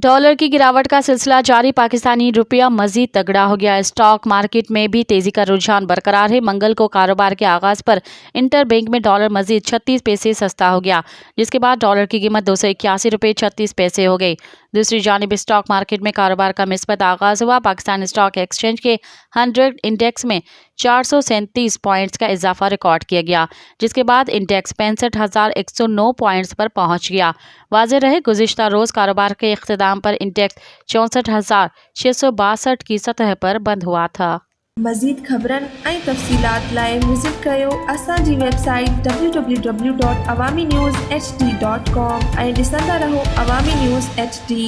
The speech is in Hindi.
डॉलर की गिरावट का सिलसिला जारी, पाकिस्तानी रुपया मजीद तगड़ा हो गया। स्टॉक मार्केट में भी तेजी का रुझान बरकरार है। मंगल को कारोबार के आगाज पर इंटरबैंक में डॉलर मजीद 36 पैसे सस्ता हो गया, जिसके बाद डॉलर की कीमत 281 रुपये 36 पैसे हो गई। दूसरी जानिब स्टॉक मार्केट में कारोबार का मिस्बत आगाज हुआ। पाकिस्तान स्टॉक एक्सचेंज के 100 इंडेक्स में 437 पॉइंट्स का इजाफा रिकॉर्ड किया गया, जिसके बाद इंडेक्स 65,109 पॉइंट्स पर पहुंच गया। वाज़ेह रहे गुज़िश्ता रोज कारोबार के इख्तिताम पर इंडेक्स 64,662 की सतह पर बंद हुआ था। मज़ीद ख़बरन ऐं तफ़सीलात लाइ विज़िट कयो असांजी वेबसाइट www.awamiNewsHD.com ऐं ॾिसंदा रहो अवामी न्यूज़ HD।